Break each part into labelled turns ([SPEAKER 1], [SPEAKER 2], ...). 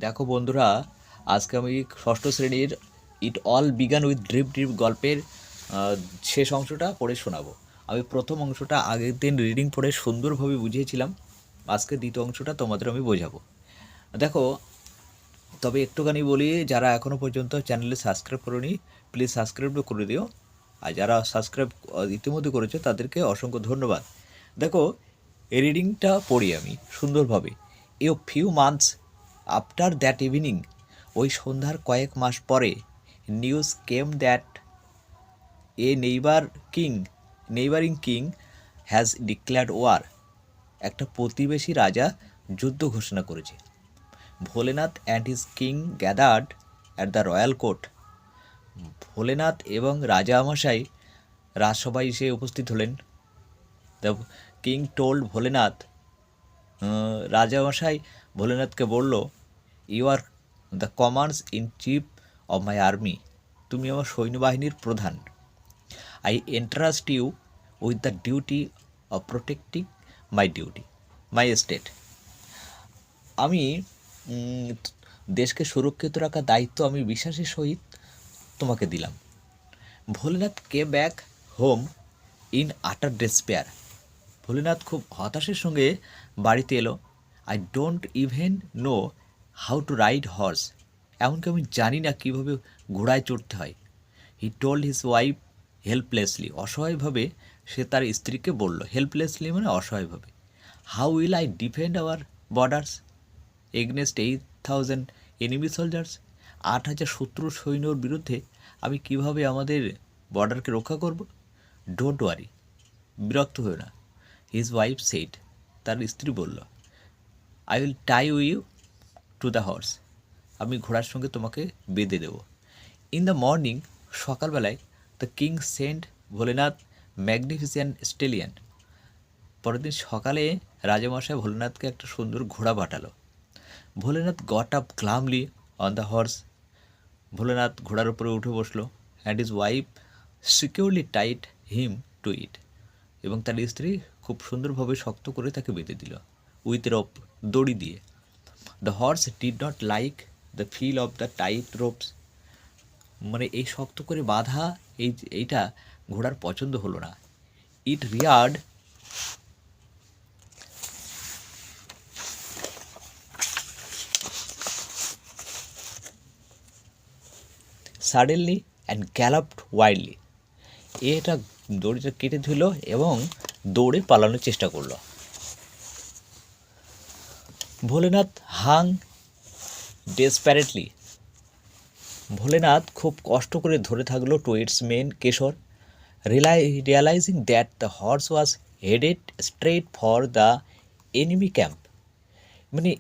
[SPEAKER 1] দেখো বন্ধুরা, আজকে আমি ষষ্ঠ শ্রেণীর it all began with drip drip গল্পের শেষ অংশটা পড়ে শোনাবো। আমি প্রথম অংশটা আগের দিন রিডিং পড়ে সুন্দরভাবে বুঝিয়েছিলাম। আজকে দ্বিতীয় অংশটা তোমাদের আমি বোঝাবো। দেখো, তবে একটুখানি বলি, যারা এখনও পর্যন্ত চ্যানেলে সাবস্ক্রাইব করোনি প্লিজ সাবস্ক্রাইবও করে দিও, আর যারা সাবস্ক্রাইব ইতিমধ্যে করেছো তাদেরকে অসংখ্য ধন্যবাদ। দেখো, এই রিডিংটা পড়ি আমি সুন্দরভাবে। A few months after that evening, ওই সন্ধ্যার কয়েক মাস পরে, news came that a neighbouring king has declared war. একটা প্রতিবেশী রাজা যুদ্ধ ঘোষণা করেছে। Bholenath and his king gathered at the royal court. Bholenath এবং রাজামশাই রাজসভায় এসে উপস্থিত হলেন। দ্য কিং টোল্ড ভোলেনাথ, রাজামশাই ভোলেনাথকে বলল, you are the commands in chief of my army. তুমি আমার সৈন্যবাহিনীর প্রধান। I entrust you with the duty of protecting my state. আমি দেশকে সুরক্ষিত রাখার দায়িত্ব আমি বিশ্বাসের সহিত তোমাকে দিলাম। Bholenath came back home in utter despair. Bholenath খুব হতাশের সঙ্গে বাড়িতে এলো। I don't even know how to ride horse. এমনকি আমি জানি না কীভাবে ঘোড়ায় চড়তে হয়। He told his wife helplessly. অসহায়ভাবে সে তার স্ত্রীকে বলল। হেল্পলেসলি মানে অসহায়ভাবে। How will I defend our borders against 8,000 enemy soldiers. 8,000 শত্রু সৈন্যর বিরুদ্ধে আমি কিভাবে আমাদের বর্ডারকে রক্ষা করব? ডোন্ট ওয়ারি, বিরক্ত হয়ে না। হিজ ওয়াইফ সেইড, তার স্ত্রী বলল, I will tie you to the horse. আমি ঘোড়ার সঙ্গে তোমাকে বেঁধে দেব। ইন দ্য মর্নিং, সকালবেলায়, the king sent Bholenath magnificent stallion. পরের দিন সকালে রাজামশাই ভোলেনাথকে একটা সুন্দর ঘোড়া পাঠালো। Bholenath got up glumly on the horse. Bholenath ঘোড়ার উপরে উঠে বসলো। And his wife securely tied him to it. এবং তার স্ত্রী খুব সুন্দরভাবে শক্ত করে তাকে বেঁধে দিল উইথ রোপ, দড়ি দিয়ে। The horse did not like the feel of the tight ropes. মানে এই শক্ত করে বাঁধা এইটা ঘোড়ার পছন্দ হলো না। ইট রিয়ার্ড সাডেনলি অ্যান্ড গ্যালাপড ওয়াইল্ডলি। এটা দড়িটা কেটে ধুলো এবং দৌড়ে পালানোর চেষ্টা করলো। ভোলেনাথ হাং ডেসপ্যারেটলি। ভোলেনাথ খুব কষ্ট করে ধরে থাকলো টু ইটস মেন কেশর, realising that the horse was headed straight for the enemy camp. মানে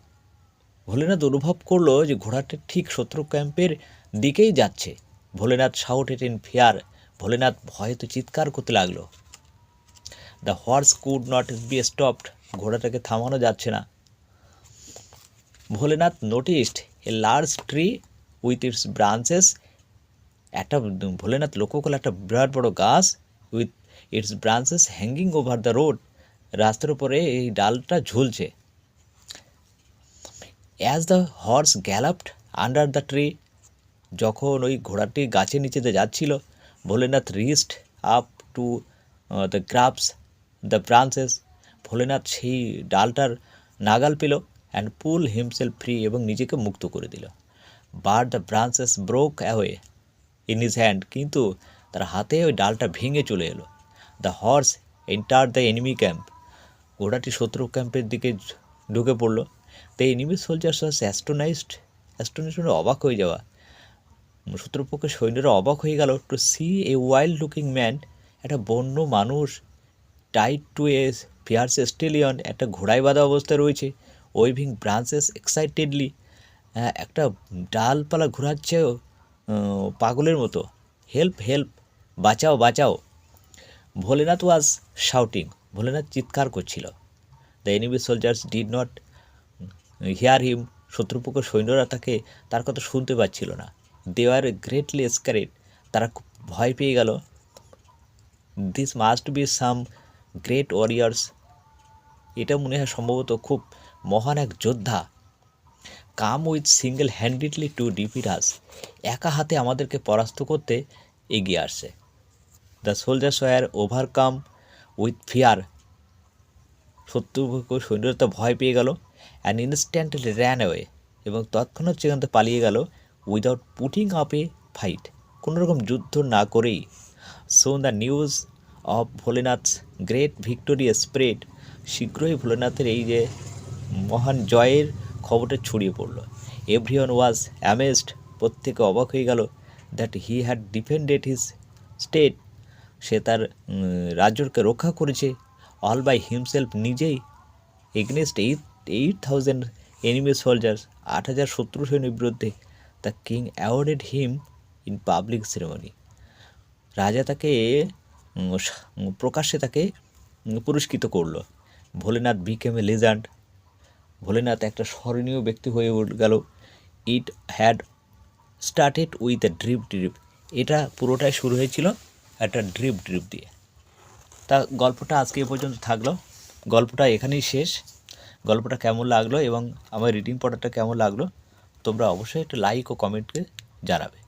[SPEAKER 1] ভোলেনাথ অনুভব করলো যে ঘোড়াটা ঠিক শত্রু ক্যাম্পের দিকেই যাচ্ছে। Bholenath shouted in fear. Bholenath ভয়তে চিৎকার করতে লাগলো। The horse could not be stopped. ঘোড়াটাকে থামানো যাচ্ছে না। Bholenath noticed a large tree with its branches. একটা ভোলেনাথ লক্ষ্য করলো একটা বিরাট বড় গাছ with its branches hanging over the road. রাস্তার উপরে এই ডালটা ঝুলছে। As the horse galloped under the tree, যখন ওই ঘোড়াটি গাছের নিচেতে যাচ্ছিল, Bholenath reached up to the গ্রাপস the branches. Bholenath সেই ডালটার নাগাল পেল অ্যান্ড পুল হিমসেলফ ফ্রি, এবং নিজেকে মুক্ত করে দিল। But the branches broke away in his hand, কিন্তু তার হাতে ওই ডালটা ভেঙে চলে এলো। The horse enter the enemy camp. ঘোড়াটি শত্রু ক্যাম্পের দিকে ঢুকে পড়লো। The enemy soldiers was astonished, অবাক হয়ে যাওয়া। শত্রুপক্ষের সৈন্যরা অবাক হয়ে গেল to see a wild looking man, একটা বন্য মানুষ, tied to a fierce stallion, একটা ঘোড়ায় বাঁধা অবস্থায় রয়েছে, ওয়েভিং ব্রাঞ্চেস এক্সাইটেডলি, একটা ডালপালা ঘোরাচ্ছে পাগলের মতো। হেল্প হেল্প, বাঁচাও বাঁচাও। ভোলেনাথ ওয়াজ শাউটিং। ভোলেনাথ চিৎকার করছিল। The enemy soldiers did not hear him. শত্রুপক্ষ সৈন্যরা তার কথা শুনতে পাচ্ছিল না। দে আর গ্রেটলি স্ক্যারেড, তারা খুব ভয় পেয়ে গেল। This must be some great warriors, এটা মনে হয় সম্ভবত খুব মহান এক যোদ্ধা। Come with single handedly to defeat us, একা হাতে আমাদেরকে পরাস্ত করতে এগিয়ে আসছে। The soldiers were overcome with fear, সৈন্যরা তো ভয় পেয়ে গেল। অ্যান্ড ইনস্ট্যান্টলি র্যান অ্যাওয়ে, এবং তৎক্ষণাৎ সেখান থেকে পালিয়ে গেল। Without putting up a fight, কোনোরকম যুদ্ধ না করেই। Soon the news of Bholenath's great victory spread, শীঘ্রই ভোলেনাথের এই যে মহান জয়ের খবরটা ছড়িয়ে পড়ল। এভরিওয়ান ওয়াজ অ্যামেজড, প্রত্যেকে অবাক হয়ে গেল। That he had defended his state, সে তার রাজ্যকে রক্ষা করেছে। অল বাই হিমসেলফ, নিজেই। এগেনস্ট 8,000 এনিমি সোলজার্স, 8,000 শত্রু সৈন্যের বিরুদ্ধে। The king awarded him in public ceremony, রাজা তাকে প্রকাশ্যে তাকে পুরস্কৃত করল। Bholenath became a legend, Bholenath একটা স্মরণীয় ব্যক্তি হয়ে গেল। It had started with a drip, এটা পুরোটাই শুরু হয়েছিল একটা ড্রিপ দিয়ে। তা গল্পটা আজকে এ পর্যন্ত থাকলো, গল্পটা এখানেই শেষ। গল্পটা কেমন লাগলো এবং আমার রিডিং পড়াটা কেমন লাগলো তোমরা অবশ্যই একটা লাইক ও কমেন্টে জানাবে।